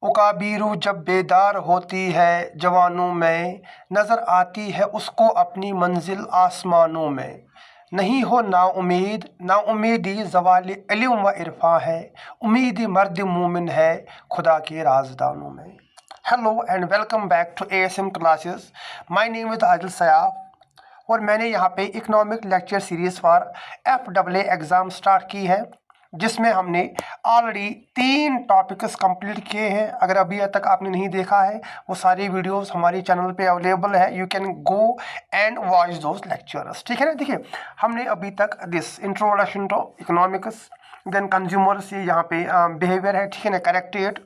उकाबीरू जब बेदार होती है जवानों में, नज़र आती है उसको अपनी मंजिल आसमानों में। नहीं हो नाउमीदी ज़वाल इल्म व इरफा है, उम्मीद मर्द मोमिन है खुदा के राजदानों में। Hello and welcome back to ASM classes. My name is Adil Sayaf और मैंने यहाँ पे economic lecture series for FAA exam start की है, जिसमें हमने ऑलरेडी 3 टॉपिक्स कंप्लीट किए हैं। अगर अभी तक आपने नहीं देखा है, वो सारी वीडियोस हमारे चैनल पे अवेलेबल है। You can go and watch those lectures, ठीक है ना। देखिए, हमने अभी तक this introduction to economics, then consumers, यहाँ पे बिहेवियर है, ठीक है ना, corrected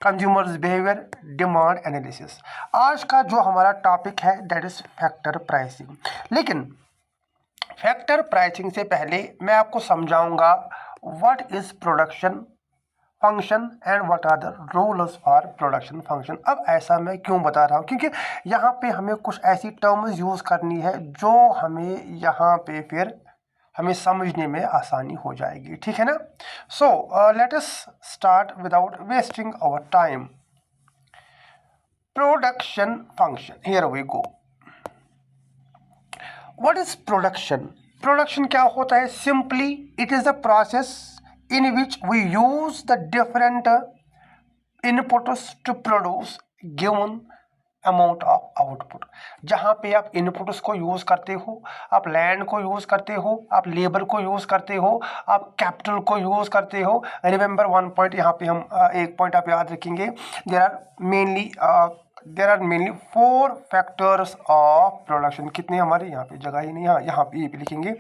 consumers behaviour, demand analysis. आज का जो हमारा टॉपिक है दैट इज फैक्टर प्राइसिंग। लेकिन फैक्टर प्राइसिंग से पहले मैं आपको समझाऊंगा what is production function and what are the rules for production function। अब ऐसा मैं क्यों बता रहा हूँ, क्योंकि यहाँ पे हमें कुछ ऐसी टर्म्स यूज़ करनी है जो हमें यहाँ पे फिर हमें समझने में आसानी हो जाएगी, ठीक है ना। So let us start without wasting our time. Production function, here we go. What is production? Production क्या होता है? Simply it is a process in which we use the different inputs to produce given amount of output. जहाँ पे आप inputs को use करते हो, आप लैंड को यूज़ करते हो, आप लेबर को यूज़ करते हो, आप कैपिटल को यूज़ करते हो। रिमेंबर वन पॉइंट, यहाँ पे हम एक पॉइंट आप याद रखेंगे। There are mainly 4 factors of production. कितने हमारे यहाँ पे जगह ही नहीं, यहाँ पे लिखेंगे।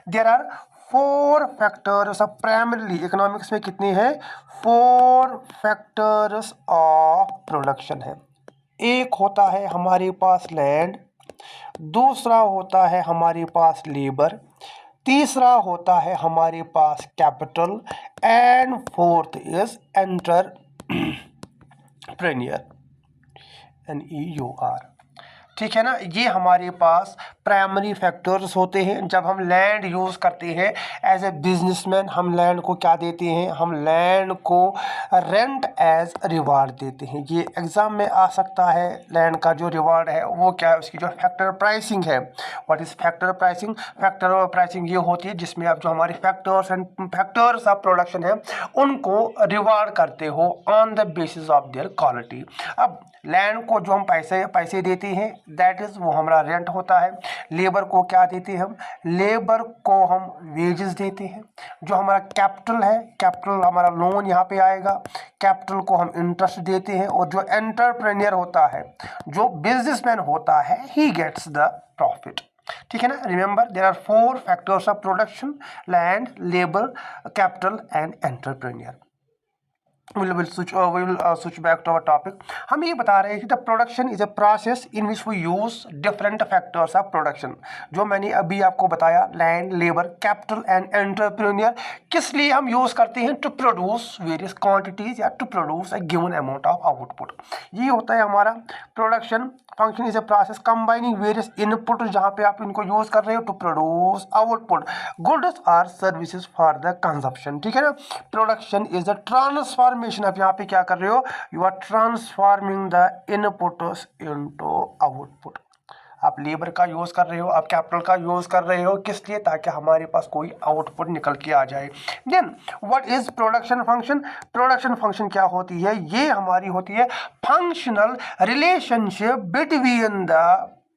There are 4 factors of, primarily economics में कितने हैं? 4 फैक्टर्स ऑफ प्रोडक्शन है। एक होता है हमारे पास लैंड, दूसरा होता है हमारे पास लेबर, तीसरा होता है हमारे पास capital and fourth is entrepreneur, NEUR, ठीक है ना। ये हमारे पास प्राइमरी फैक्टर्स होते हैं। जब हम लैंड यूज़ करते हैं एज ए बिजनेसमैन, हम लैंड को क्या देते हैं? हम लैंड को रेंट एज रिवार्ड देते हैं। ये एग्जाम में आ सकता है। लैंड का जो रिवार्ड है वो क्या है? उसकी जो फैक्टर प्राइसिंग है। What is factor pricing? Factor pricing ये होती है जिसमें आप जो हमारे फैक्टर्स ऑफ प्रोडक्शन है उनको रिवार्ड करते हो on the basis of their quality. अब लैंड को जो हम पैसे देते हैं दैट इज वो हमारा रेंट होता है। लेबर को क्या देते हैं हम? लेबर को हम वेजेस देते हैं। जो हमारा कैपिटल है, कैपिटल हमारा लोन यहाँ पे आएगा, कैपिटल को हम इंटरेस्ट देते हैं। और जो एंटरप्रेन्योर होता है, जो बिजनेसमैन होता है, ही गेट्स द प्रॉफिट, ठीक है ना। Remember there are 4 factors of production: land, labour, capital and entrepreneur. we will switch back to our topic। हम ये बता रहे हैं कि the production is a process in which we use different factors of production। जो मैंने अभी आपको बताया, land, labour, capital and entrepreneur, किस लिए हम यूज़ करते हैं? टू प्रोड्यूस वेरियस क्वांटिटीज या to produce a given amount of output. ये होता है हमारा production function is a process combining various input, जहाँ पे आप इनको यूज़ कर रहे हो टू प्रोड्यूस आउटपुट, गुड्स और सर्विसेज फॉर द कंजप्शन, ठीक है ना। Production is the transformation. आप यहाँ पे क्या कर रहे हो? You are transforming the inputs into output. आप लेबर का यूज़ कर रहे हो, आप कैपिटल का यूज़ कर रहे हो, किस लिए? ताकि हमारे पास कोई आउटपुट निकल के आ जाए। Then what is production function? Production function क्या होती है? ये हमारी होती है functional relationship between the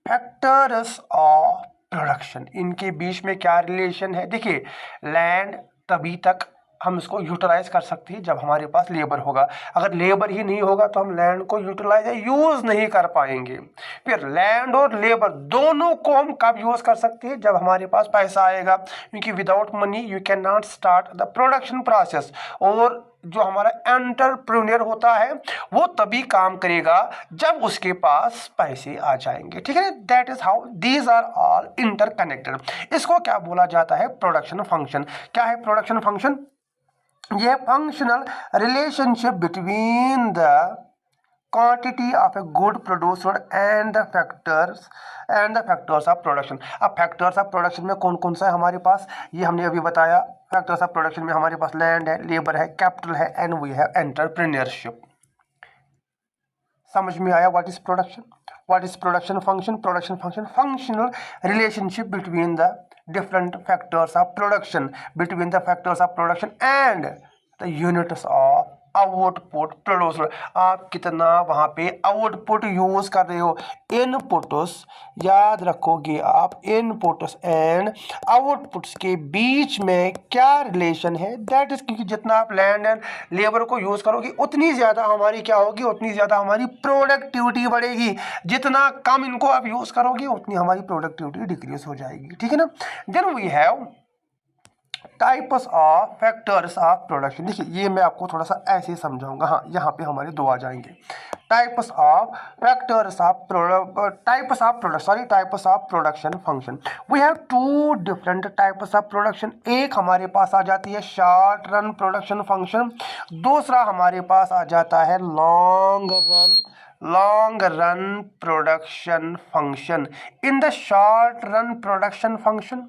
factors of production. इनके बीच में क्या रिलेशन है? देखिए, लैंड तभी तक हम इसको यूटिलाइज कर सकते हैं जब हमारे पास लेबर होगा। अगर लेबर ही नहीं होगा तो हम लैंड को यूटिलाइज यूज़ नहीं कर पाएंगे। फिर लैंड और लेबर दोनों को हम कब यूज़ कर सकते हैं? जब हमारे पास पैसा आएगा, क्योंकि without money you can not start the production process. और जो हमारा एंटरप्रेन्योर होता है वो तभी काम करेगा जब उसके पास पैसे आ जाएंगे, ठीक है। That is how these are all interconnected. इसको क्या बोला जाता है? Production function. क्या है प्रोडक्शन फंक्शन? ये functional relationship between the quantity of a good producer and the factors of production. अब फैक्टर्स ऑफ प्रोडक्शन में कौन कौन सा है हमारे पास? ये हमने अभी बताया। फैक्टर्स ऑफ प्रोडक्शन में हमारे पास लैंड है, लेबर है, कैपिटल है एंड वी हैव एंटरप्रेन्योरशिप। समझ में आया what is production? What is production function? Production function, functional relationship between the different factors of production, between the factors of production and the units of output producer. आप कितना वहाँ पे output use कर रहे हो। इनपुट्स, याद रखोगे आप, इनपुट्स एंड आउटपुट्स के बीच में क्या रिलेशन है, दैट इज, क्योंकि जितना आप लैंड एंड लेबर को यूज करोगे उतनी ज़्यादा हमारी क्या होगी, उतनी ज़्यादा हमारी प्रोडक्टिविटी बढ़ेगी। जितना कम इनको आप यूज करोगे उतनी हमारी प्रोडक्टिविटी डिक्रीज हो जाएगी, ठीक है ना। Then we have types of factors of production. देखिए ये मैं आपको थोड़ा सा ऐसे समझाऊंगा। हाँ, यहाँ पे हमारे दो आ जाएंगे। Types of factors of types of production function. We have two different types of production. एक हमारे पास आ जाती है शॉर्ट रन प्रोडक्शन फंक्शन, दूसरा हमारे पास आ जाता है long run production function. In the short run production function,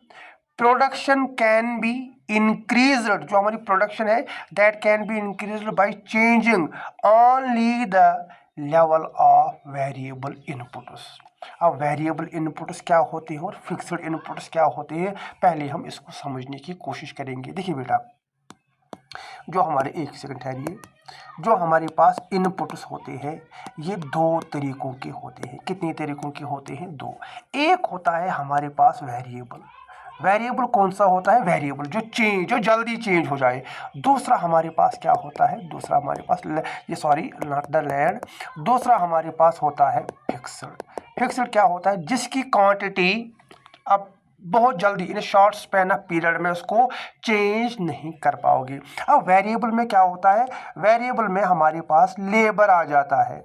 production can be increased, जो हमारी प्रोडक्शन है that can be increased by changing only the level of variable inputs. अब variable inputs क्या होते हैं और फिक्स्ड इनपुट्स क्या होते हैं, पहले हम इसको समझने की कोशिश करेंगे। देखिए बेटा, जो हमारे, एक सेकंड ठहरिए, जो हमारे पास इनपुट्स होते हैं ये दो तरीकों के होते हैं। कितने तरीकों के होते हैं? दो। एक होता है हमारे पास वेरिएबल। वेरिएबल कौन सा होता है? वेरिएबल जो जल्दी चेंज हो जाए। दूसरा हमारे पास क्या होता है? दूसरा हमारे पास नॉट द लैंड, दूसरा हमारे पास होता है फिक्स्ड। फिक्स्ड क्या होता है? जिसकी क्वांटिटी अब बहुत जल्दी in short span of period में उसको चेंज नहीं कर पाओगे। अब वेरिएबल में क्या होता है? वेरिएबल में हमारे पास लेबर आ जाता है।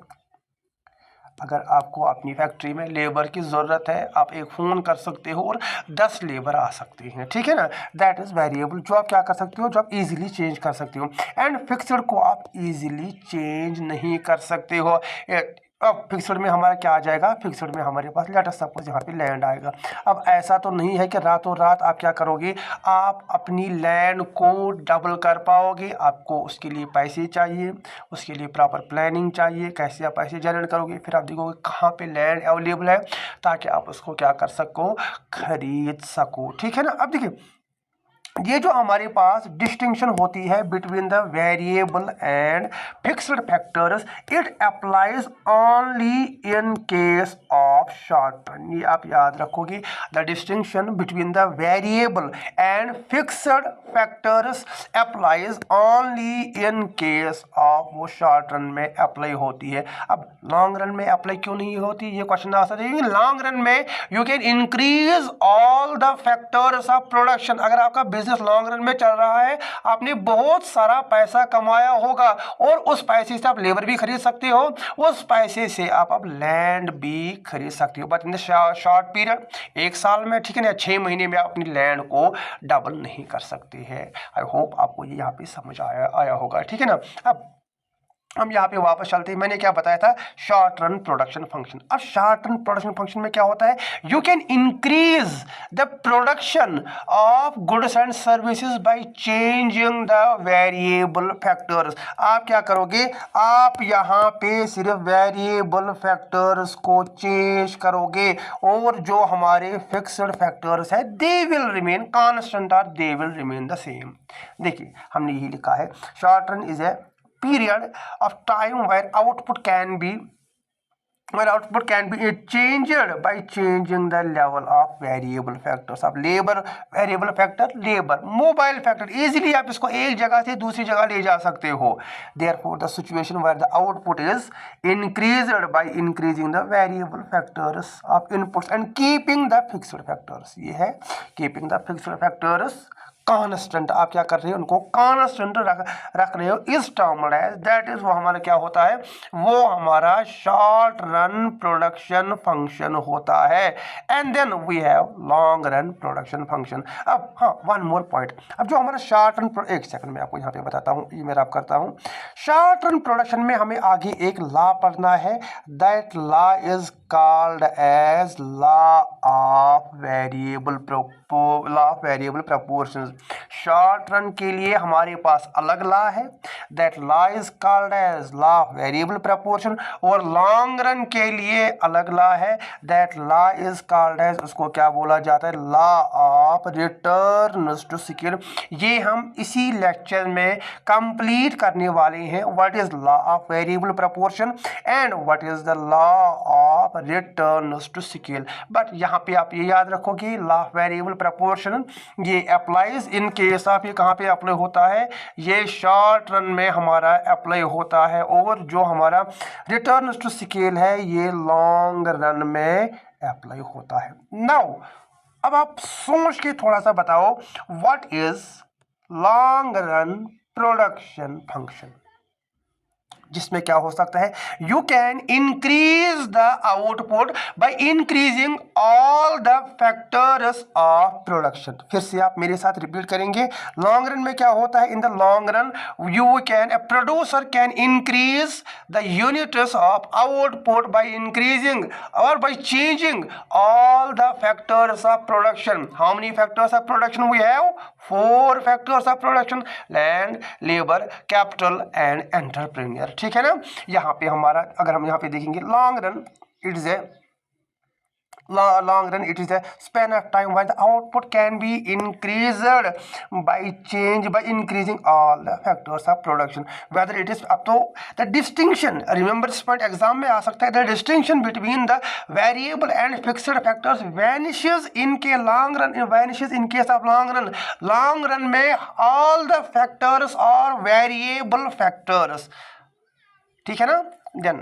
अगर आपको अपनी फैक्ट्री में लेबर की ज़रूरत है, आप एक फ़ोन कर सकते हो और 10 लेबर आ सकते हैं, ठीक है ना। दैट इज़ वेरिएबल, जो आप क्या कर सकते हो, जो आप इजीली चेंज कर सकते हो। एंड फिक्स्ड को आप इजीली चेंज नहीं कर सकते हो। अब फिक्स्ड में हमारा क्या आ जाएगा? फिक्स्ड में हमारे पास लेट अस सपोज यहाँ पे लैंड आएगा। अब ऐसा तो नहीं है कि रातों रात आप क्या करोगे, आप अपनी लैंड को डबल कर पाओगे। आपको उसके लिए पैसे चाहिए, उसके लिए प्रॉपर प्लानिंग चाहिए, कैसे आप पैसे जनरेट करोगे। फिर आप देखोगे कहाँ पे लैंड अवेलेबल है ताकि आप उसको क्या कर सको, खरीद सको, ठीक है ना। अब देखिए, ये जो हमारे पास डिस्टिंक्शन होती है between the variable and fixed factors, it applies only in case of short run. ये आप याद रखोगे, the distinction between the variable and fixed factors applies only in case of, वो शॉर्ट रन में अप्लाई होती है। अब लॉन्ग रन में अप्लाई क्यों नहीं होती, ये क्वेश्चन आ सकता है। लॉन्ग रन में you can increase all the factors of production. अगर आपका बिजनेस लॉन्ग रन में चल रहा है, आपने बहुत सारा पैसा कमाया होगा और उस पैसे से आप लेबर भी खरीद सकते हो, उस पैसे से आप अब लैंड भी खरीद सकते हो। But in the short period, एक साल में, ठीक है ना, 6 महीने में आप अपनी लैंड को डबल नहीं कर सकते हैं। आई होप आपको ये यहाँ पे समझ आया होगा, ठीक है ना। अब हम यहाँ पे वापस चलते हैं। मैंने क्या बताया था? Short run production function. अब शॉर्ट रन प्रोडक्शन फंक्शन में क्या होता है? You can increase the production of goods and services by changing the variable factors. आप क्या करोगे? आप यहाँ पे सिर्फ वेरिएबल फैक्टर्स को चेंज करोगे और जो हमारे फिक्स्ड फैक्टर्स है दे विल रिमेन कांस्टेंट और they will remain the same. देखिए, हमने यही लिखा है, short run is a period of time where output can be changed by changing the level of variable factors। अब labour variable factor, labour mobile factor, easily आप इसको एक जगह से दूसरी जगह ले जा सकते हो। therefore the situation where the output is increased by increasing the variable factors of inputs and keeping the fixed factors। ये है keeping the fixed factors constant. आप क्या कर रहे हो? उनको कांस्टेंट रख रहे हो। इस टर्म दैट इज, वो हमारा क्या होता है? वो हमारा शॉर्ट रन प्रोडक्शन फंक्शन होता है। And then we have long run production function. अब हाँ, वन मोर पॉइंट। अब जो हमारा शॉर्ट रन, एक सेकंड में आपको यहाँ पे बताता हूँ, ये मैं आप करता हूँ। शॉर्ट रन प्रोडक्शन में हमें आगे एक लॉ पढ़ना है। That law is called as law of variable proportions। Short run के लिए हमारे पास अलग लॉ है, that law is called as law of variable proportion, और लॉन्ग रन के लिए अलग लॉ है, that law is called as, उसको क्या बोला जाता है, law of returns to scale. ये हम इसी लेक्चर में कंप्लीट करने वाले हैं, what is law of variable proportion and what is the law of returns to scale. But यहाँ पे आप ये याद रखोगे, लॉ ऑफ वेरिएबल प्रपोर्शन ये अप्लाइज इन केस ऑफ, ये कहाँ पे अप्लाई होता है, ये शॉर्ट रन में हमारा अप्लाई होता है, और जो हमारा रिटर्न्स टू स्केल है ये लॉन्ग रन में अप्लाई होता है। नाउ अब आप सोच के थोड़ा सा बताओ, what is long run production function, जिसमें क्या हो सकता है, you can increase the output by increasing all the factors of production. फिर से आप मेरे साथ रिपीट करेंगे, लॉन्ग रन में क्या होता है, in the long run you can, a producer can increase the units of output by increasing और by changing all the factors of production. How many factors of production we have, 4 factors of production, land, labour, capital and entrepreneur. ठीक है ना। यहाँ पे हमारा, अगर हम यहाँ पे देखेंगे, long run it is a long run it is a span of time when the output can be increased by increasing all the factors of production, whether it is up to the distinction, remember this point exam में आ सकता है, the distinction between the variable and fixed factors vanishes in के long run, vanishes in case of long run में all the factors are variable factors। ठीक है ना। Then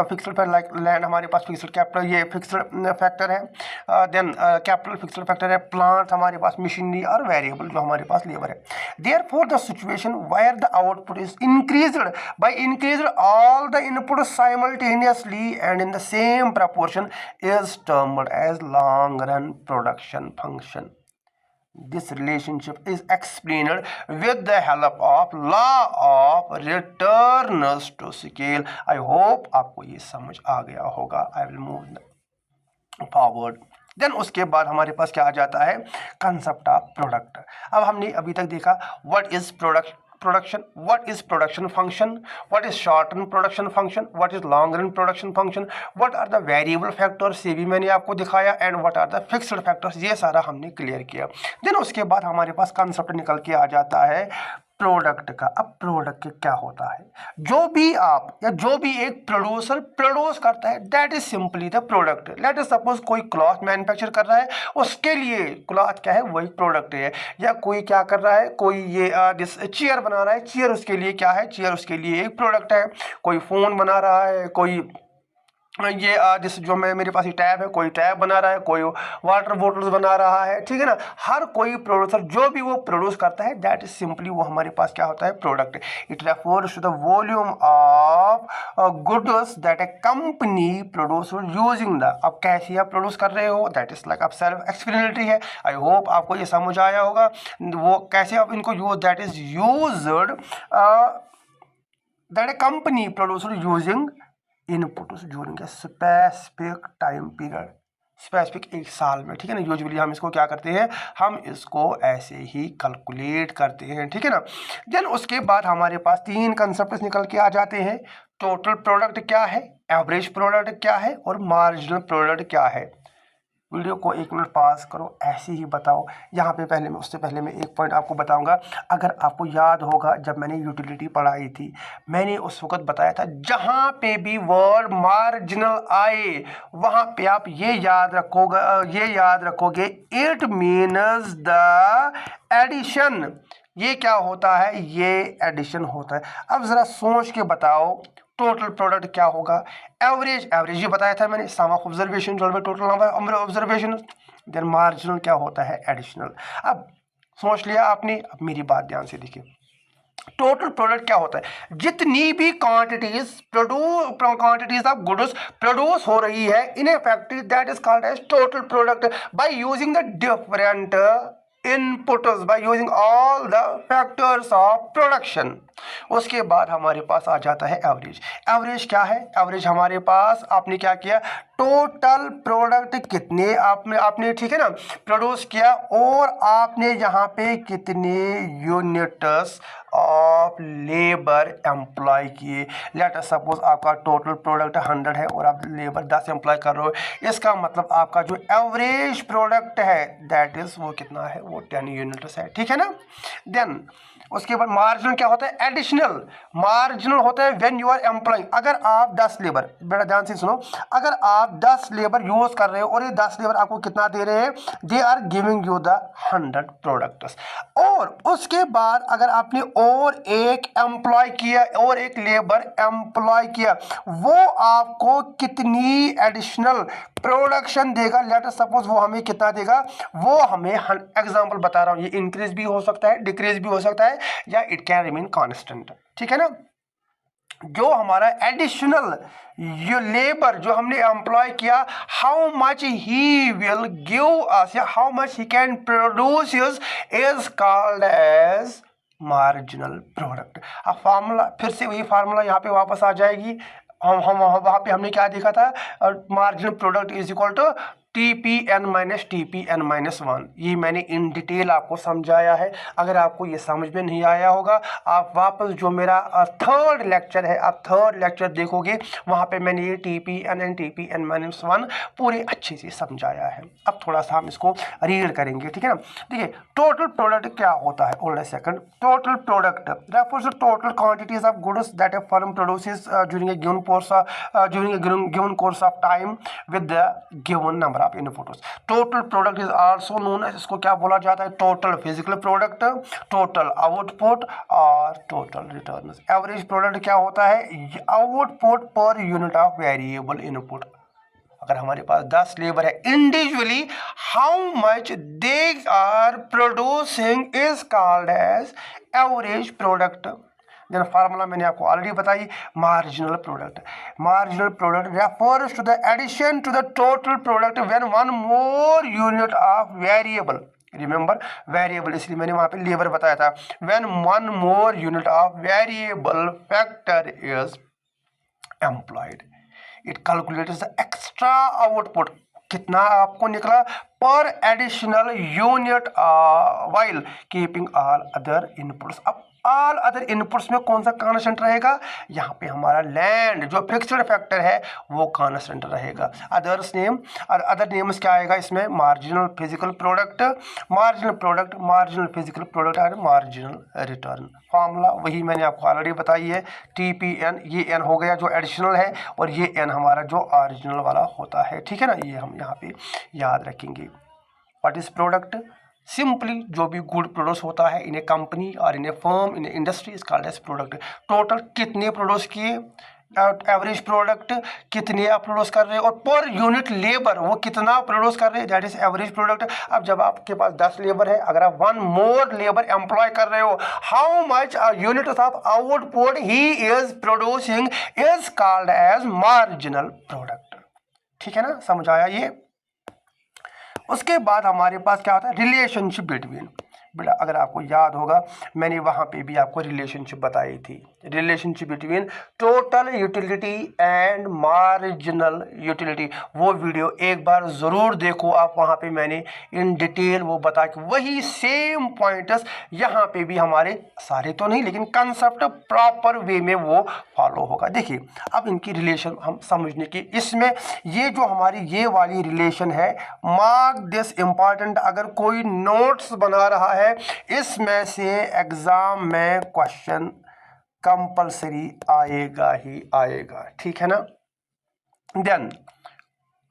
fixed factor like land, हमारे पास फिक्स्ड कैपिटल, ये fixed factor है। Then capital fixed factor है, प्लांट हमारे पास मशीनरी, और वेरिएबल जो हमारे पास लेबर है। Therefore the situation where the output is increased by increased all the input simultaneously and in the same proportion is termed as long run production function. This relationship is explained with the help of law of returns to scale. I hope आपको ये समझ आ गया होगा। I will move forward. Then उसके बाद हमारे पास क्या आ जाता है, कंसेप्ट ऑफ प्रोडक्ट। अब हमने अभी तक देखा what is production, what is production function, what is short run production function, what is long run production function, what are the variable factors, ये भी मैंने आपको दिखाया, and what are the fixed factors, ये सारा हमने क्लियर किया। Then उसके बाद हमारे पास कंसेप्ट निकल के आ जाता है प्रोडक्ट का। अब प्रोडक्ट क्या होता है, जो भी आप या जो भी एक प्रोड्यूसर प्रोड्यूस करता है, that is simply the product. Let us suppose कोई क्लॉथ मैन्युफैक्चर कर रहा है, उसके लिए क्लॉथ क्या है, वही प्रोडक्ट है। या कोई क्या कर रहा है, कोई ये चेयर बना रहा है, चेयर उसके लिए क्या है, चेयर उसके लिए एक प्रोडक्ट है। कोई फ़ोन बना रहा है, कोई ये जिस जो मैं मेरे पास ये टैब है, कोई टैब बना रहा है, कोई वाटर बोटल्स बना रहा है। ठीक है ना। हर कोई प्रोड्यूसर जो भी वो प्रोड्यूस करता है, दैट इज सिंपली वो हमारे पास क्या होता है, product. It refers to the volume of goods that a company produce using the. अब कैसे आप प्रोड्यूस कर रहे हो, दैट इज लाइक अब सेल्फ एक्सप्लेनेटरी है। आई होप आपको ये समझ आया होगा। वो कैसे आप इनको use, that is used that a company producer using inputs during specific time period, specific एक साल में। ठीक है ना। यूजुअली हम इसको क्या करते हैं, हम इसको ऐसे ही कैलकुलेट करते हैं। ठीक है ना। देन उसके बाद हमारे पास 3 कंसेप्ट निकल के आ जाते हैं। टोटल प्रोडक्ट क्या है, एवरेज प्रोडक्ट क्या है, और मार्जिनल प्रोडक्ट क्या है। वीडियो को 1 मिनट पास करो, ऐसे ही बताओ। यहाँ पे पहले मैं उससे पहले मैं एक पॉइंट आपको बताऊंगा। अगर आपको याद होगा, जब मैंने यूटिलिटी पढ़ाई थी, मैंने उस वक्त बताया था, जहाँ पे भी वर्ड मार्जिनल आए वहाँ पे आप ये याद रखोगे इट मीन्स द एडिशन। ये क्या होता है, ये एडिशन होता है। अब ज़रा सोच के बताओ, टोटल प्रोडक्ट क्या होगा, एवरेज ये बताया था मैंने, सम ऑफ ऑब्जर्वेशन जो total number observation. Then marginal क्या होता है, एडिशनल। अब सोच लिया आपने, अब मेरी बात ध्यान से देखिए। टोटल प्रोडक्ट क्या होता है, जितनी भी क्वांटिटीज ऑफ गुड्स प्रोड्यूस हो रही है in a factory, that is called as total product by using the different inputs, by using all the factors of production। उसके बाद हमारे पास आ जाता है एवरेज। एवरेज क्या है? एवरेज हमारे पास आपने क्या किया, टोटल प्रोडक्ट कितने आपने ठीक है ना प्रोड्यूस किया, और आपने यहाँ पे कितने यूनिट्स ऑफ लेबर एम्प्लॉय किए। लेट अस सपोज आपका टोटल प्रोडक्ट 100 है और आप लेबर 10 एम्प्लॉय कर रहे हो, इसका मतलब आपका जो एवरेज प्रोडक्ट है दैट इज वो कितना है, वो 10 यूनिट्स है, ठीक है ना। देन उसके बाद मार्जिनल क्या होता है, एडिशनल। मार्जिनल होता है व्हेन यू आर एम्प्लॉइंग, अगर आप 10 लेबर, बेटा ध्यान से सुनो, अगर आप 10 लेबर यूज कर रहे हो और ये 10 लेबर आपको कितना दे रहे हैं, they are giving you the 100 products, और उसके बाद अगर आपने और एक एम्प्लॉय किया और एक लेबर एम्प्लॉय किया, वो आपको कितनी एडिशनल प्रोडक्शन देगा। लेट अस सपोज वो हमें कितना देगा, वो हमें एग्जांपल बता रहा हूं, ये इंक्रीज भी हो सकता है, डिक्रीज भी हो सकता है, या इट कैन रिमेन कांस्टेंट, ठीक है ना। जो हमारा एडिशनल ये लेबर जो हमने एम्प्लॉय किया, how much he will give us या how much he can produce is called as marginal product. अब फार्मूला फिर से वही फार्मूला यहाँ पे वापस आ जाएगी। हम वहाँ पे हमने क्या देखा था, marginal product is equal to TPN minus TPN minus 1। ये मैंने इन डिटेल आपको समझाया है। अगर आपको ये समझ में नहीं आया होगा, आप वापस जो मेरा थर्ड लेक्चर है, आप थर्ड लेक्चर देखोगे, वहाँ पे मैंने ये TPN एंड TPN माइनस 1 पूरे अच्छे से समझाया है। अब थोड़ा सा हम इसको रीड करेंगे, ठीक है ना। देखिए टोटल प्रोडक्ट क्या होता है, hold a second. Total product refers to total quantities of goods that a firm produces during a given course of time with the given number of inputs. Total product is also known as, इसको क्या बोला जाता है, total physical product, total output और total returns. Average product क्या होता है, output per unit of variable input. अगर हमारे पास 10 लेबर है, individually how much they are producing is called as average product. Then formula मैंने आपको ऑलरेडी बताई, marginal product. Marginal product refers to the addition to the total product when one more unit of variable, remember variable इसलिए मैंने वहां पे labour बताया था, when one more unit of variable factor is employed, it calculates the extra output, कितना आपको निकला पर additional unit while keeping all other inputs. अब ऑल अदर इनपुट्स में कौन सा कांस्टेंट रहेगा, यहाँ पे हमारा लैंड जो फिक्स्ड फैक्टर है वो कांस्टेंट रहेगा। अदर्स नेम और अदर नेम्स क्या आएगा इसमें, marginal physical product, marginal product, marginal physical product और मार्जिनल रिटर्न। फार्मूला वही मैंने आपको ऑलरेडी बताई है, TPN, ये N हो गया जो एडिशनल है, और ये N हमारा जो ओरिजिनल वाला होता है, ठीक है ना। ये हम यहाँ पे याद रखेंगे। व्हाट इज प्रोडक्ट, सिंपली जो भी गुड प्रोड्यूस होता है इन ए कंपनी और in a firm in a industry is called as product. Total कितने प्रोड्यूस किए, एवरेज प्रोडक्ट कितने आप प्रोड्यूस कर रहे हैं, और पर यूनिट लेबर वो कितना प्रोड्यूस कर रहे हैं, दैट इज एवरेज प्रोडक्ट। अब जब आपके पास 10 लेबर है, अगर आप 1 मोर लेबर एम्प्लॉय कर रहे हो, how much unit of output he is producing is called as marginal product, ठीक है ना, समझ आया ये। उसके बाद हमारे पास क्या होता है, रिलेशनशिप बिटवीन। बेटा अगर आपको याद होगा मैंने वहाँ पे भी आपको रिलेशनशिप बताई थी, relationship between total utility and marginal utility. वो वीडियो एक बार ज़रूर देखो आप, वहाँ पे मैंने इन डिटेल वो बता के वही सेम पॉइंट्स यहाँ पे भी हमारे सारे तो नहीं लेकिन कंसेप्ट प्रॉपर वे में वो फॉलो होगा। देखिए अब इनकी रिलेशन हम समझने की, इसमें ये जो हमारी ये वाली रिलेशन है, मार्क दिस इम्पॉर्टेंट, अगर कोई नोट्स बना रहा है इसमें से एग्जाम में क्वेश्चन कंपलसरी आएगा ही आएगा, ठीक है ना। देन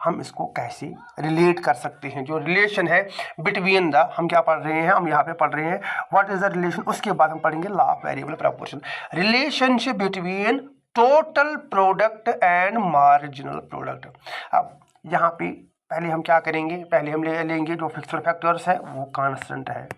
हम इसको कैसे रिलेट कर सकते हैं, जो रिलेशन है बिटवीन द, हम क्या पढ़ रहे हैं, हम यहाँ पे पढ़ रहे हैं व्हाट इज द रिलेशन, उसके बाद हम पढ़ेंगे law of variable proportion. Relationship between total product and marginal product. अब यहाँ पे पहले हम क्या करेंगे, पहले हम ले लेंगे जो फिक्स्ड फैक्टर्स है वो कांस्टेंट है,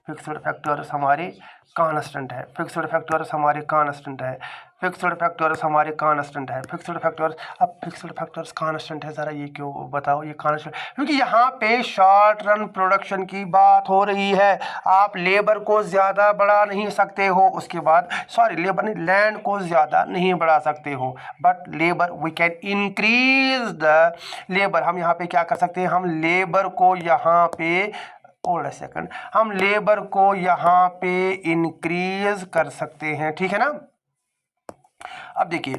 फिक्स्ड फैक्टर्स हमारे कांस्टेंट है, फिक्स्ड फैक्टर्स हमारे कांस्टेंट है, फिक्स्ड फैक्टर्स हमारे कांस्टेंट है, फिक्स्ड फैक्टर्स। अब फिक्स्ड फैक्टर्स कांस्टेंट है, ज़रा ये क्यों बताओ ये कांस्टेंट? क्योंकि यहाँ पे शॉर्ट रन प्रोडक्शन की बात हो रही है। आप लेबर को ज़्यादा बढ़ा नहीं सकते हो, उसके बाद सॉरी लेबर नहीं, लैंड को ज़्यादा नहीं बढ़ा सकते हो, but labour we can increase the labour. हम यहाँ पे क्या कर सकते हैं, हम लेबर को यहाँ पे होल्ड अ सेकंड, हम लेबर को यहाँ पे इंक्रीज कर सकते हैं, ठीक है ना। अब देखिए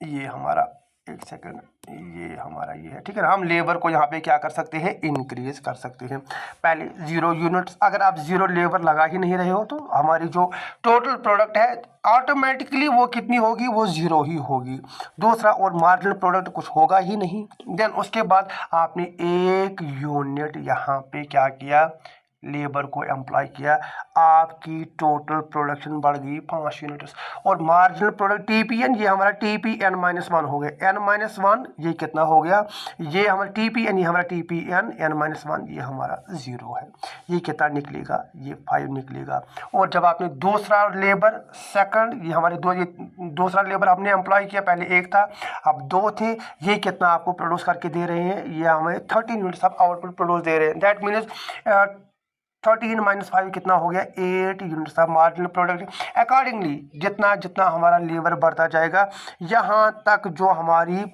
ये हमारा एक सेकंड, ये हमारा ये है, ठीक है ना। हम लेबर को यहाँ पे क्या कर सकते हैं, इंक्रीज कर सकते हैं। पहले 0 यूनिट्स, अगर आप 0 लेबर लगा ही नहीं रहे हो तो हमारी जो टोटल प्रोडक्ट है ऑटोमेटिकली वो कितनी होगी, वो 0 ही होगी। दूसरा, और मार्जिनल प्रोडक्ट कुछ होगा ही नहीं। देन उसके बाद आपने 1 यूनिट यहाँ पे क्या किया, लेबर को एम्प्लॉय किया, आपकी टोटल प्रोडक्शन बढ़ गई 5 यूनिट्स। और मार्जिनल प्रोडक्ट TPN, ये हमारा TPN-1 हो गया, N-1 ये कितना हो गया, ये हमारा TPN, ये हमारा TPN N-1, ये हमारा 0 है। ये कितना निकलेगा, ये 5 निकलेगा। और जब आपने दूसरा लेबर सेकंड, ये हमारे ये दूसरा लेबर आपने एम्प्लॉय किया, पहले 1 था अब 2 थे, ये कितना आपको प्रोड्यूस करके दे रहे हैं, ये हमें 13 यूनिट्स ऑफ आउटपुट प्रोड्यूस दे रहे हैं। दैट मीन्स 13 - 5 कितना हो गया, 8 units of marginal product. Accordingly जितना जितना हमारा लेबर बढ़ता जाएगा, यहाँ तक जो हमारी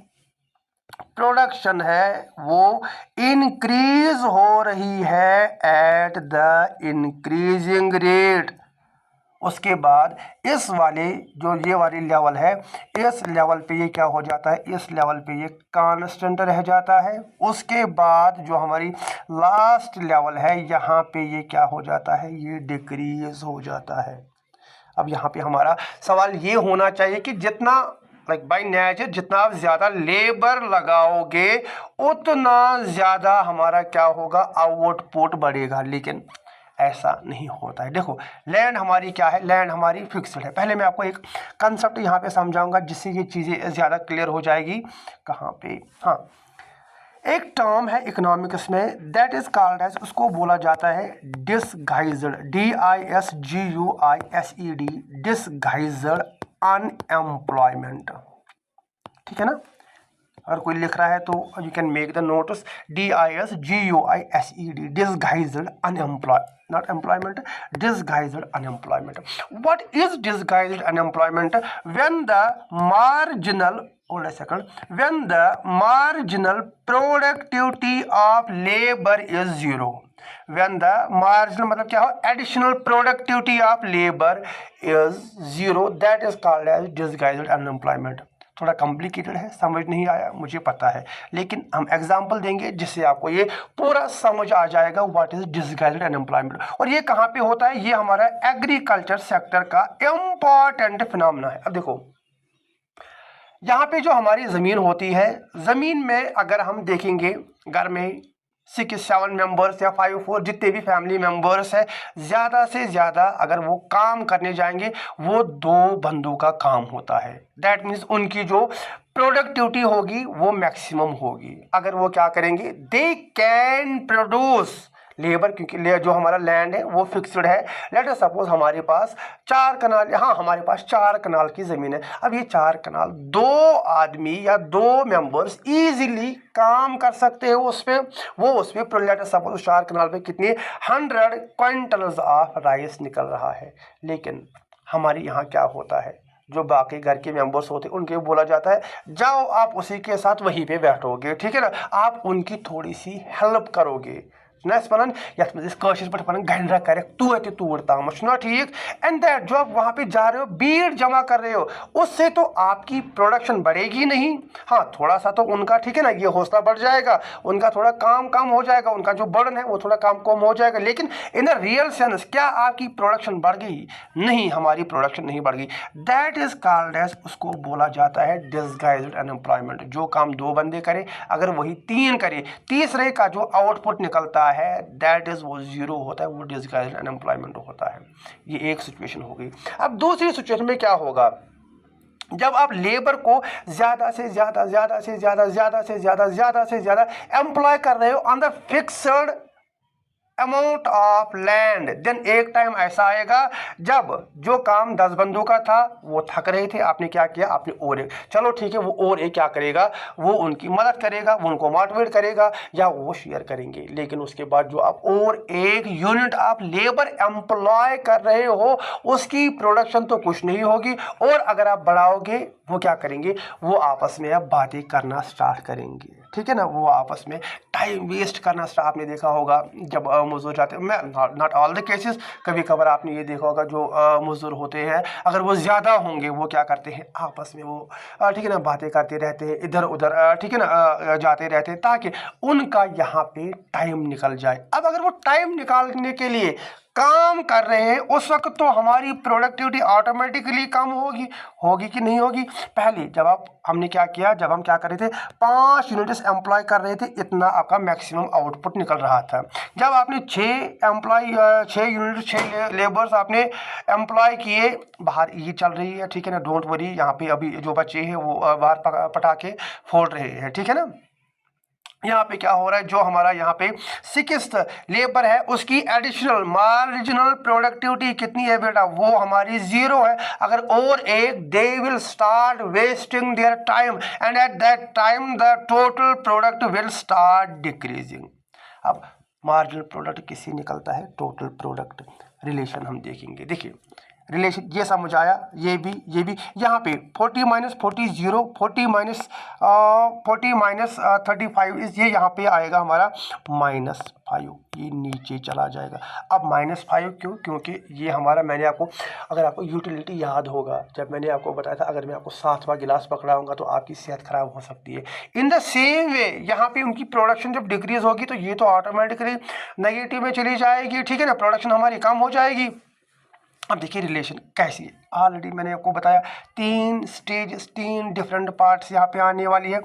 प्रोडक्शन है वो इंक्रीज हो रही है एट द इंक्रीजिंग रेट। उसके बाद इस वाले जो ये वाली लेवल है, इस लेवल पे ये क्या हो जाता है, इस लेवल पे ये कांस्टेंट रह जाता है। उसके बाद जो हमारी लास्ट लेवल है, यहाँ पे ये क्या हो जाता है, ये डिक्रीज हो जाता है। अब यहाँ पे हमारा सवाल ये होना चाहिए कि जितना बाय नेचर जितना आप ज़्यादा लेबर लगाओगे उतना ज़्यादा हमारा क्या होगा, आउटपुट बढ़ेगा, लेकिन ऐसा नहीं होता है। देखो लैंड हमारी क्या है, लैंड हमारी फिक्स्ड है। पहले मैं आपको एक कंसेप्ट यहाँ पे समझाऊंगा जिससे ये चीज़ें ज़्यादा क्लियर हो जाएगी। कहाँ पे, हाँ, एक टर्म है इकोनॉमिक्स में, दैट इज कॉल्ड एज, उसको बोला जाता है डिसगाइज्ड, DISGUISED, डिसगाइज्ड अनएम्प्लॉयमेंट, ठीक है ना। अगर कोई लिख रहा है तो you can make the notes, DISGUISED, disguised unemployment, not employment, disguised unemployment. What is disguised unemployment? When the marginal, hold a second, when the marginal productivity of labor is 0, when the marginal मतलब क्या हो, additional productivity of labor is 0, that is called as disguised unemployment. थोड़ा complicated है, समझ नहीं आया मुझे पता है, लेकिन हम एग्जांपल देंगे जिससे आपको ये पूरा समझ आ जाएगा व्हाट इज डिसगाइज्ड अनएम्प्लॉयमेंट। और ये कहाँ पे होता है, ये हमारा एग्रीकल्चर सेक्टर का इम्पॉर्टेंट फिनोमेना है। अब देखो यहाँ पे जो हमारी ज़मीन होती है, ज़मीन में अगर हम देखेंगे घर में 6 7 मेंबर्स या 5 4 जितने भी फैमिली मेंबर्स हैं, ज़्यादा से ज़्यादा अगर वो काम करने जाएंगे वो 2 बंदों का काम होता है। दैट मीन्स उनकी जो प्रोडक्टिविटी होगी वो मैक्सिमम होगी। अगर वो क्या करेंगे, दे कैन प्रोड्यूस लेबर, क्योंकि जो हमारा लैंड है वो फिक्स्ड है। लेट अस सपोज हमारे पास 4 कनाल, हाँ हमारे पास 4 कनाल की ज़मीन है। अब ये 4 कनाल 2 आदमी या 2 मेंबर्स इजीली काम कर सकते हैं उस पर, वो उस पर लेट अस सपोज 4 कनाल पे कितनी 100 क्विंटल्स ऑफ राइस निकल रहा है। लेकिन हमारे यहाँ क्या होता है, जो बाकी घर के मेंबर्स होते हैं उनके बोला जाता है जाओ आप उसी के साथ वहीं पे बैठोगे, ठीक है ना, आप उनकी थोड़ी सी हेल्प करोगे ना, वन यथ पे गंडा कर तोत तूर ताम ठीक। एंड दैट जो आप वहाँ पे जा रहे हो बीट जमा कर रहे हो, उससे तो आपकी प्रोडक्शन बढ़ेगी नहीं। हाँ थोड़ा सा तो उनका, ठीक है ना, ये हौसला बढ़ जाएगा, उनका थोड़ा काम कम हो जाएगा, उनका जो बर्डन है वो थोड़ा काम कम हो जाएगा, लेकिन इन द रियल सेंस क्या आपकी प्रोडक्शन बढ़ गई? नहीं, हमारी प्रोडक्शन नहीं बढ़ गई। दैट इज कॉल्ड एज, उसको बोला जाता है डिसगाइज्ड अनएम्प्लॉयमेंट। जो काम 2 बंदे करे अगर वही 3 करे, तीसरे का जो आउटपुट निकलता है दैट इज वो 0 होता है, वो डिसगाइज्ड अनएम्प्लॉयमेंट होता है। ये एक सिचुएशन हो गई। अब दूसरी सिचुएशन में क्या होगा, जब आप लेबर को ज़्यादा से ज़्यादा एम्प्लॉय कर रहे हो on the fixed amount of land. Then एक टाइम ऐसा आएगा जब जो काम 10 बंदों का था वो थक रहे थे, आपने क्या किया, आपने और एक, चलो ठीक है, वो और एक क्या करेगा, वो उनकी मदद करेगा, वो उनको मोटिवेट करेगा या वो शेयर करेंगे। लेकिन उसके बाद जो आप और एक यूनिट आप लेबर एम्प्लॉय कर रहे हो उसकी प्रोडक्शन तो कुछ नहीं होगी, और अगर आप बढ़ाओगे वो क्या करेंगे, वो आपस में अब बातें करना स्टार्ट करेंगे, ठीक है ना, वो आपस में टाइम वेस्ट करना स्टार्ट। आपने देखा होगा जब मजदूर जाते हैं, मैं नॉट ऑल द केसेस, कभी कभार आपने ये देखा होगा जो मजदूर होते हैं अगर वो ज़्यादा होंगे वो क्या करते हैं, आपस में वो ठीक है ना बातें करते रहते हैं, इधर उधर ठीक है ना जाते रहते हैं ताकि उनका यहाँ पे टाइम निकल जाए। अब अगर वो टाइम निकालने के लिए काम कर रहे हैं उस वक्त तो हमारी प्रोडक्टिविटी ऑटोमेटिकली कम होगी कि नहीं होगी। पहले जब हमने क्या किया, जब हम क्या कर रहे थे 5 यूनिट्स एम्प्लॉय कर रहे थे, इतना आपका मैक्सिमम आउटपुट निकल रहा था। जब आपने 6 यूनिट 6 लेबर्स आपने एम्प्लॉय किए, बाहर ये चल रही है, ठीक है ना, डोंट वरी, यहाँ पे अभी जो बच्चे हैं वो बाहर पटाखे फोड़ रहे हैं, ठीक है ना। यहाँ पे क्या हो रहा है, जो हमारा यहाँ पे 6th लेबर है उसकी एडिशनल मार्जिनल प्रोडक्टिविटी कितनी है बेटा, वो हमारी 0 है। अगर और एक, they will start wasting their time and at that time the total product will start decreasing. अब मार्जिनल प्रोडक्ट किससे निकलता है, टोटल प्रोडक्ट। रिलेशन हम देखेंगे, देखिए रिलेशन ये समझ आया, ये भी यहाँ पे 40 माइनस 40 0, 40 माइनस 35 इस, ये यहाँ पे आएगा हमारा -5, ये नीचे चला जाएगा। अब -5 क्यों, क्योंकि ये हमारा, मैंने आपको, अगर आपको यूटिलिटी याद होगा जब मैंने आपको बताया था, अगर मैं आपको 7वां गिलास पकड़ाऊंगा तो आपकी सेहत खराब हो सकती है। इन द सेम वे यहाँ पे उनकी प्रोडक्शन जब डिक्रीज होगी तो ये तो ऑटोमेटिकली नेगेटिव में चली जाएगी, ठीक है ना, प्रोडक्शन हमारी कम हो जाएगी। अब देखिए रिलेशन कैसी है, ऑलरेडी मैंने आपको बताया 3 स्टेज, 3 डिफरेंट पार्ट्स यहाँ पे आने वाली है।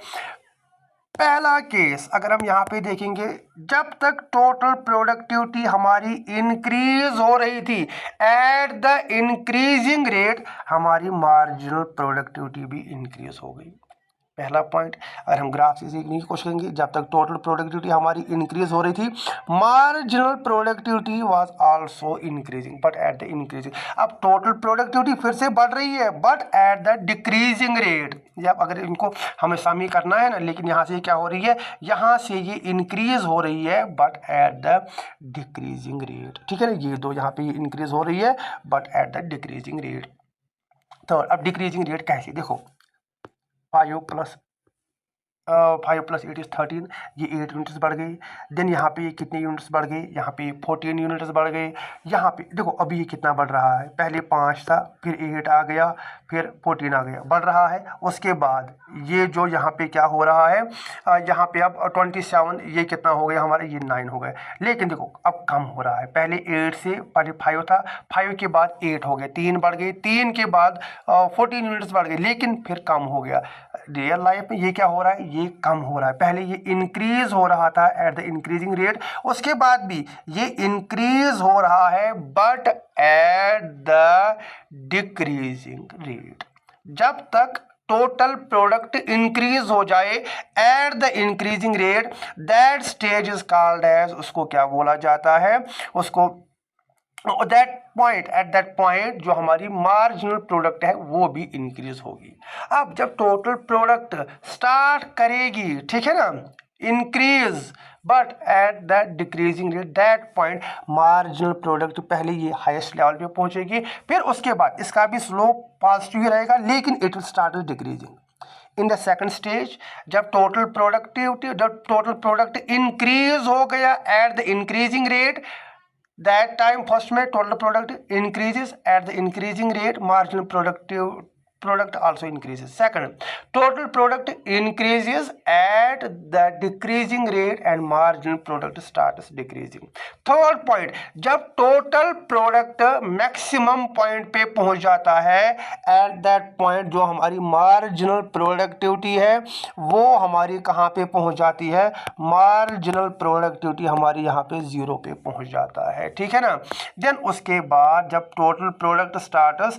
पहला केस अगर हम यहाँ पे देखेंगे, जब तक टोटल प्रोडक्टिविटी हमारी इंक्रीज हो रही थी, एट द इंक्रीजिंग रेट हमारी मार्जिनल प्रोडक्टिविटी भी इंक्रीज हो गई। पहला पॉइंट, अगर हम ग्राफ से सीखने की कोशिश करेंगे, जब तक टोटल प्रोडक्टिविटी हमारी इंक्रीज हो रही थी, marginal productivity was also increasing but at the increasing. अब टोटल प्रोडक्टिविटी फिर से बढ़ रही है but at the decreasing rate. या अगर इनको हमें समी करना है ना, लेकिन यहाँ से क्या हो रही है, यहाँ से ये इंक्रीज हो रही है but at the decreasing rate, ठीक है ना, ये दो यहाँ पे इंक्रीज हो रही है but at the decreasing rate. तो अब डिक्रीजिंग रेट कैसे, देखो 5 प्लस 8 इज 13, ये 8 यूनिट्स बढ़ गई। देन यहाँ पे कितने यूनिट्स बढ़ गए, यहाँ पे 14 यूनिट्स बढ़ गए। यहाँ पे देखो अभी ये कितना बढ़ रहा है, पहले 5 था, फिर 8 आ गया, फिर 14 आ गया, बढ़ रहा है। उसके बाद ये जो यहाँ पे क्या हो रहा है, यहाँ पे अब 27, ये कितना हो गया हमारा, ये 9 हो गए। लेकिन देखो अब कम हो रहा है, पहले 8 से पहले 5 था, 5 के बाद 8 हो गए, 3 बढ़ गए, 3 के बाद 14 यूनिट्स बढ़ गए, लेकिन फिर कम हो गया। रियल लाइफ में ये क्या हो रहा है, ये कम हो रहा है। पहले ये इंक्रीज हो रहा था एट द इंक्रीजिंग रेट, उसके बाद भी ये इंक्रीज हो रहा है but at the decreasing rate. जब तक टोटल प्रोडक्ट इंक्रीज हो जाए at the increasing rate, that stage is called as, उसको क्या बोला जाता है, उसको एट दैट पॉइंट जो हमारी मार्जिनल प्रोडक्ट है वो भी इंक्रीज होगी। अब जब टोटल प्रोडक्ट स्टार्ट करेगी, ठीक है ना, increase but at the decreasing rate, that point marginal product पहले ये हाईएस्ट लेवल पे पहुंचेगी, फिर उसके बाद इसका भी स्लोप पॉजिटिव ही रहेगा, लेकिन it will start decreasing. In the second stage जब टोटल प्रोडक्ट इंक्रीज हो गया eight the increasing rate, that time first में total product increases at the increasing rate, marginal product also increases. Second, total product increases at the decreasing rate and marginal product starts decreasing. Third point, जब total product maximum point पे पहुंच जाता है, at that point जो हमारी marginal productivity है वो हमारी कहाँ पे पहुंच जाती है, marginal productivity हमारी यहाँ पे 0 पे पहुंच जाता है, ठीक है ना। Then उसके बाद जब total product starts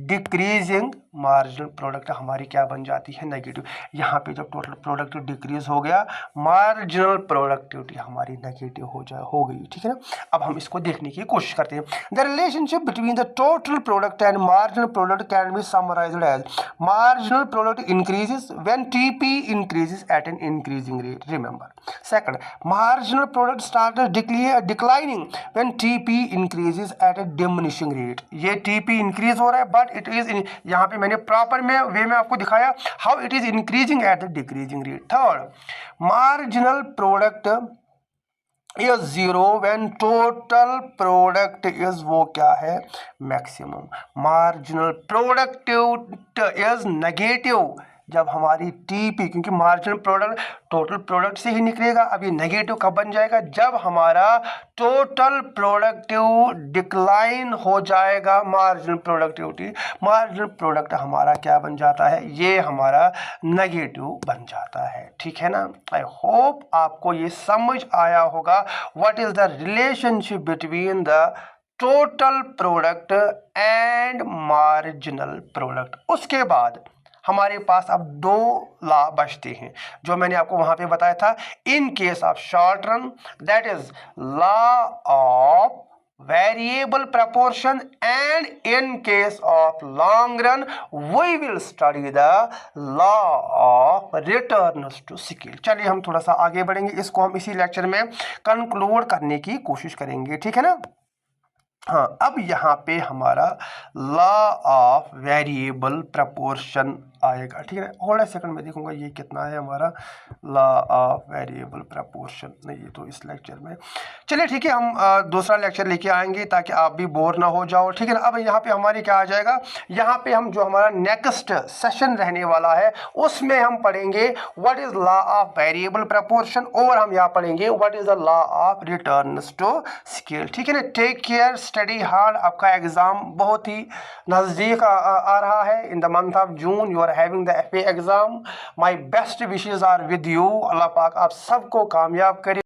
decreasing, marginal product हमारी क्या बन जाती है, नेगेटिव। यहाँ पे जब टोटल प्रोडक्ट डिक्रीज हो गया, मार्जिनल प्रोडक्टिविटी हमारी नेगेटिव हो गई, ठीक है ना। अब हम इसको देखने की कोशिश करते हैं। The relationship between the total product and marginal product can be summarised as marginal product increases when TP increases at an increasing rate. Remember, second, marginal product start declining when TP increases at a diminishing rate. ये TP increase हो रहा है but it is यहाँ पे मैंने proper way में आपको दिखाया how it is increasing at the decreasing rate. Third, marginal product is zero when total product is, वो क्या है, maximum. Marginal product is negative जब हमारी टीपी, क्योंकि मार्जिनल प्रोडक्ट टोटल प्रोडक्ट से ही निकलेगा। अब ये नेगेटिव कब बन जाएगा, जब हमारा टोटल प्रोडक्टिव डिक्लाइन हो जाएगा। मार्जिनल प्रोडक्टिविटी, मार्जिनल प्रोडक्ट हमारा क्या बन जाता है, ये हमारा नेगेटिव बन जाता है, ठीक है ना। आई होप आपको ये समझ आया होगा what is the relationship between the total product and marginal product. उसके बाद हमारे पास अब दो लॉ बचते हैं जो मैंने आपको वहां पे बताया था। In case of short run, that is law of variable proportion, and in case of long run we will study the law of returns to scale. चलिए हम थोड़ा सा आगे बढ़ेंगे, इसको हम इसी लेक्चर में कंक्लूड करने की कोशिश करेंगे, ठीक है ना। हाँ, अब यहाँ पे हमारा लॉ ऑफ वेरिएबल प्रपोर्शन आएगा, ठीक है। होल्ड अ सेकंड, मैं देखूंगा ये कितना है हमारा लॉ ऑफ वेरिएबल प्रपोर्शन। नहीं, ये तो इस लेक्चर में, चलिए ठीक है, हम दूसरा लेक्चर लेके आएंगे ताकि आप भी बोर ना हो जाओ, ठीक है ना। अब यहाँ पे हमारी क्या आ जाएगा, यहाँ पे हम जो हमारा नेक्स्ट सेशन रहने वाला है उसमें हम पढ़ेंगे what is law of variable proportion, और हम यहाँ पढ़ेंगे what is the law of returns to scale, ठीक है ना। Take care, study hard. आपका एग्जाम बहुत ही नज़दीक आ रहा है। In the month of June you are having the FA exam. My best wishes are with you. Allah पाक आप सबको कामयाब करे।